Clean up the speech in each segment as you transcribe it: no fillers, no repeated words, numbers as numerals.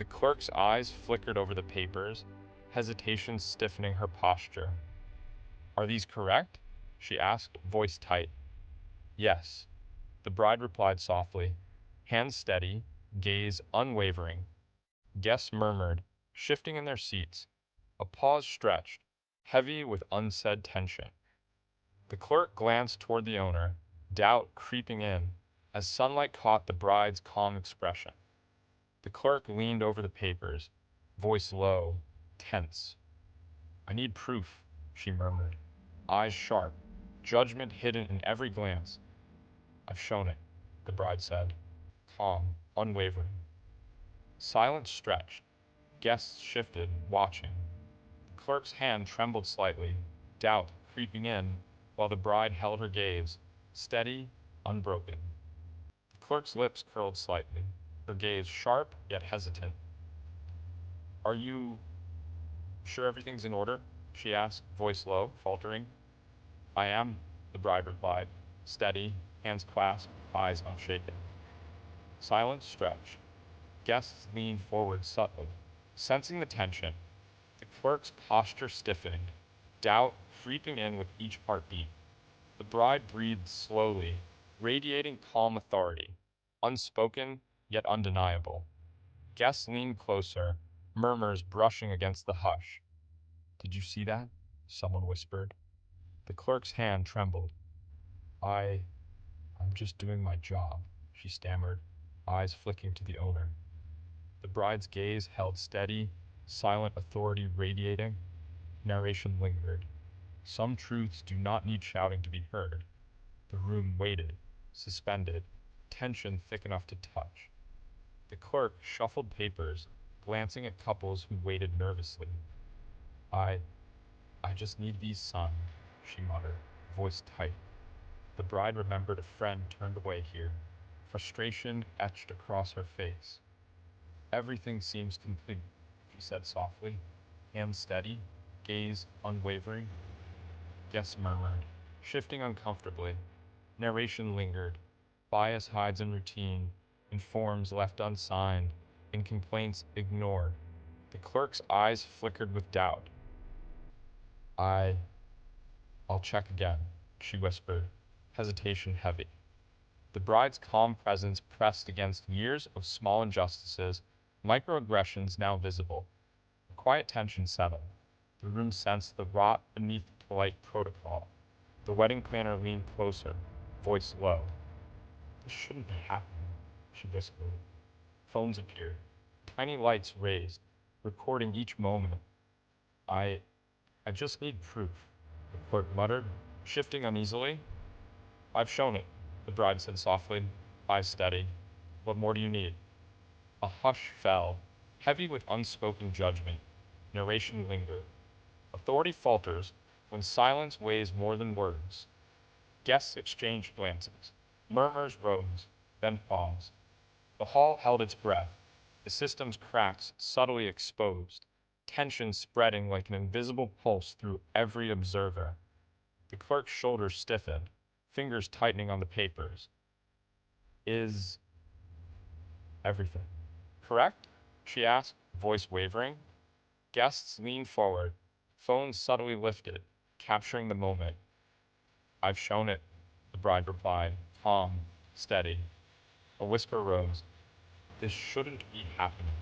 The clerk's eyes flickered over the papers, hesitation stiffening her posture. "Are these correct?" she asked, voice tight. "Yes," the bride replied softly, hands steady, gaze unwavering. Guests murmured, shifting in their seats. A pause stretched, heavy with unsaid tension. The clerk glanced toward the owner, doubt creeping in, as sunlight caught the bride's calm expression. The clerk leaned over the papers, voice low, tense. "I need proof," she murmured, eyes sharp, judgment hidden in every glance. "I've shown it," the bride said, calm, unwavering. Silence stretched. Guests shifted, watching. The clerk's hand trembled slightly, doubt creeping in, while the bride held her gaze, steady, unbroken. The clerk's lips curled slightly, her gaze sharp yet hesitant. "Are you sure everything's in order?" she asked, voice low, faltering. "I am," the bride replied, steady, hands clasped, eyes unshaken. Silence stretched. Guests leaned forward subtly, sensing the tension. The clerk's posture stiffened, doubt creeping in with each heartbeat. The bride breathed slowly, radiating calm authority, unspoken yet undeniable. Guests leaned closer, murmurs brushing against the hush. "Did you see that?" someone whispered. The clerk's hand trembled. I'm just doing my job," she stammered, eyes flicking to the owner. The bride's gaze held steady, silent authority radiating. Narration lingered. Some truths do not need shouting to be heard. The room waited, suspended, tension thick enough to touch. The clerk shuffled papers, glancing at couples who waited nervously. I just need these signed," she muttered, voice tight. The bride remembered a friend turned away here, frustration etched across her face. "Everything seems complete," she said softly, hands steady, gaze unwavering. Guests murmured, shifting uncomfortably. Narration lingered. Bias hides in routine, in forms left unsigned, in complaints ignored. The clerk's eyes flickered with doubt. I'll check again," she whispered, hesitation heavy. The bride's calm presence pressed against years of small injustices, microaggressions now visible. A quiet tension settled. The room sensed the rot beneath polite protocol. The wedding planner leaned closer, voice low. "This shouldn't be happening," she whispered. Phones appeared. Tiny lights raised, recording each moment. I just need proof," the clerk muttered, shifting uneasily. "I've shown it," the bride said softly, eyes steady. "What more do you need?" A hush fell, heavy with unspoken judgment. Narration lingered. Authority falters when silence weighs more than words. Guests exchanged glances. Murmurs rose, then paused. The hall held its breath, the system's cracks subtly exposed, tension spreading like an invisible pulse through every observer. The clerk's shoulders stiffened, fingers tightening on the papers. "Is everything correct?" she asked, voice wavering. Guests leaned forward, phones subtly lifted, capturing the moment. "I've shown it," the bride replied, calm, steady. A whisper rose. "This shouldn't be happening."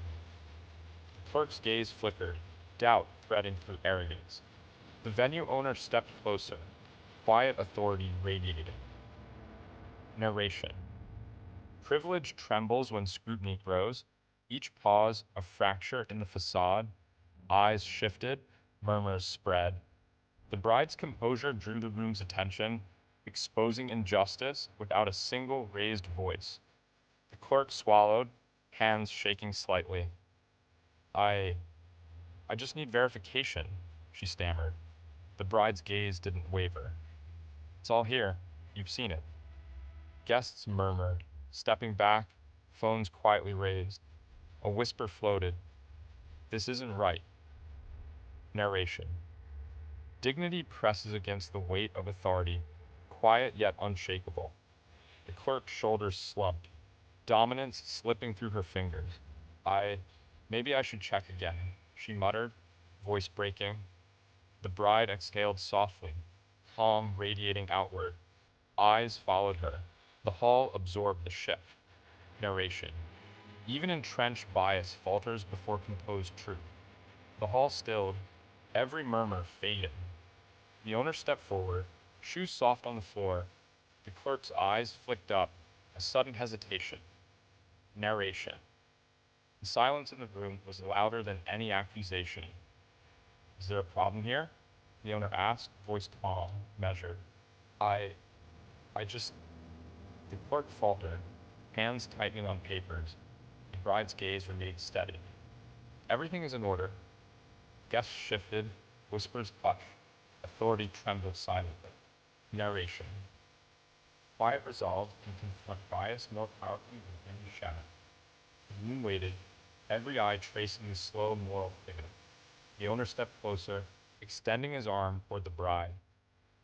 The clerk's gaze flickered, doubt threading through arrogance. The venue owner stepped closer, quiet authority radiating. Narration. Privilege trembles when scrutiny grows, each pause a fracture in the facade. Eyes shifted, murmurs spread. The bride's composure drew the room's attention, exposing injustice without a single raised voice. The clerk swallowed, hands shaking slightly. I just need verification," she stammered. The bride's gaze didn't waver. "It's all here. You've seen it." Guests murmured, stepping back, phones quietly raised. A whisper floated. "This isn't right." Narration. Dignity presses against the weight of authority, quiet yet unshakable. The clerk's shoulders slumped, dominance slipping through her fingers. Maybe I should check again, she muttered, voice breaking. The bride exhaled softly, calm radiating outward. Eyes followed her. The hall absorbed the shift. Narration. Even entrenched bias falters before composed truth. The hall stilled, every murmur faded. The owner stepped forward, shoes soft on the floor. The clerk's eyes flicked up, a sudden hesitation. Narration. The silence in the room was louder than any accusation. Is there a problem here? The owner asked, voice calm, measured. I just... The clerk faltered, hands tightening on papers. The bride's gaze remained steady. Everything is in order. Guests shifted, whispers hushed. Authority trembled silently. Narration. Quiet resolve can confront bias more powerfully than any shadow. The moon waited, every eye tracing the slow moral figure. The owner stepped closer, extending his arm toward the bride.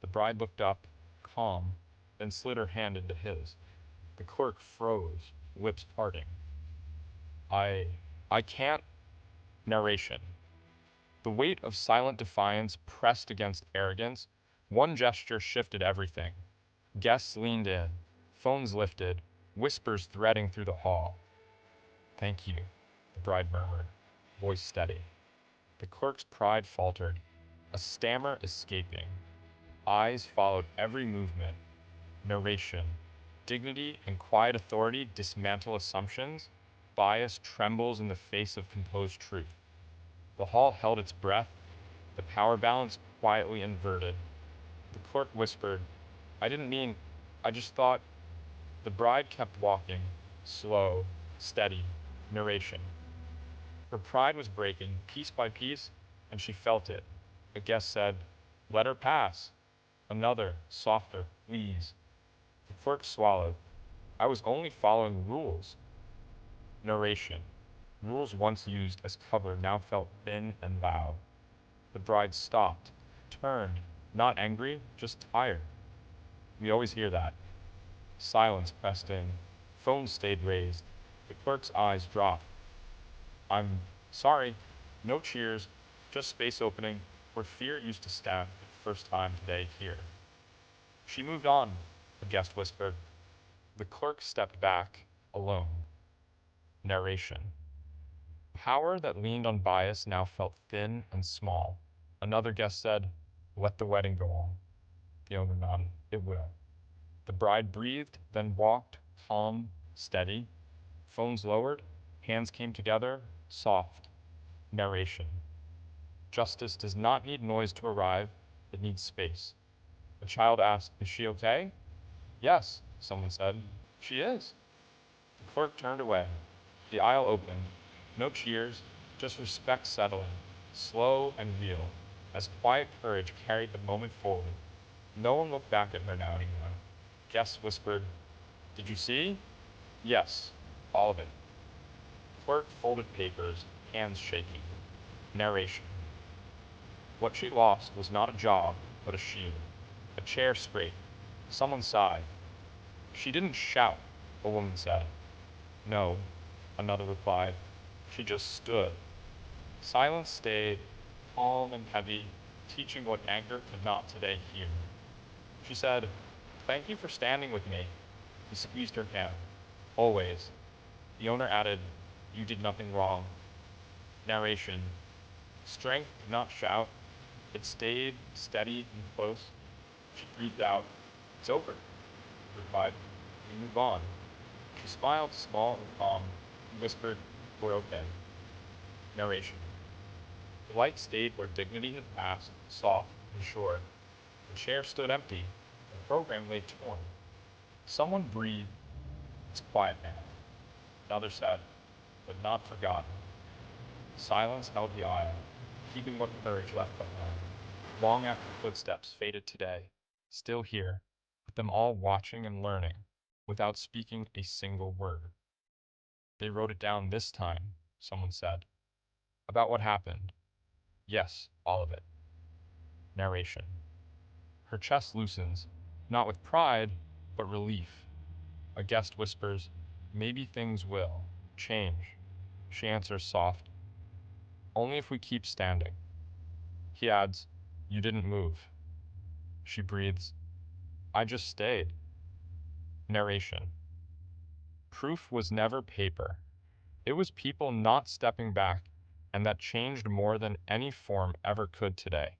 The bride looked up, calm, then slid her hand into his. The clerk froze, lips parting. I can't... Narration. The weight of silent defiance pressed against arrogance. One gesture shifted everything. Guests leaned in, phones lifted, whispers threading through the hall. Thank you, the bride murmured, voice steady. The clerk's pride faltered, a stammer escaping. Eyes followed every movement. Narration. Dignity and quiet authority dismantle assumptions. Bias trembles in the face of composed truth. The hall held its breath, the power balance quietly inverted. The clerk whispered, I didn't mean, I just thought. The bride kept walking, slow, steady, narration. Her pride was breaking, piece by piece, and she felt it. A guest said, let her pass. Another, softer, please. The clerk swallowed. I was only following rules. Narration. Rules once used as cover now felt thin and loud. The bride stopped, turned, not angry, just tired. We always hear that. Silence pressed in. Phone stayed raised. The clerk's eyes dropped. I'm sorry. No cheers, just space opening where fear used to stand for the first time today here. She moved on, the guest whispered. The clerk stepped back, alone. Narration. Power that leaned on bias now felt thin and small. Another guest said, let the wedding go on. The owner nodded, it will. The bride breathed, then walked, calm, steady. Phones lowered, hands came together, soft. Narration. Justice does not need noise to arrive, it needs space. A child asked, is she okay? Yes, someone said. She is. The clerk turned away. The aisle opened. No cheers, just respect settling, slow and real, as quiet courage carried the moment forward. No one looked back at her now anymore. Guests whispered, did you see? Yes, all of it. Clerk folded papers, hands shaking. Narration. What she lost was not a job, but a shield. A chair scraped. Someone sighed. She didn't shout, a woman said. No, another replied. She just stood. Silence stayed, calm and heavy, teaching what anger could not today hear. She said, thank you for standing with me. He squeezed her hand. Always. The owner added, you did nothing wrong. Narration. Strength did not shout. It stayed steady and close. She breathed out. It's over. He replied. We move on. She smiled small and calm and whispered, we're okay. Narration. The light stayed where dignity had passed, soft and sure. The chair stood empty. The program lay torn. Someone breathed. It's quiet now. Another said, but not forgotten. Silence held the aisle, keeping what courage left behind. Long after footsteps faded today, still here, with them all watching and learning, without speaking a single word. They wrote it down this time, someone said. About what happened. Yes, all of it. Narration. Her chest loosens, not with pride, but relief. A guest whispers, maybe things will change. She answers soft, Only if we keep standing. He adds, "You didn't move." She breathes, "I just stayed." Narration. Proof was never paper. It was people not stepping back, and that changed more than any form ever could today.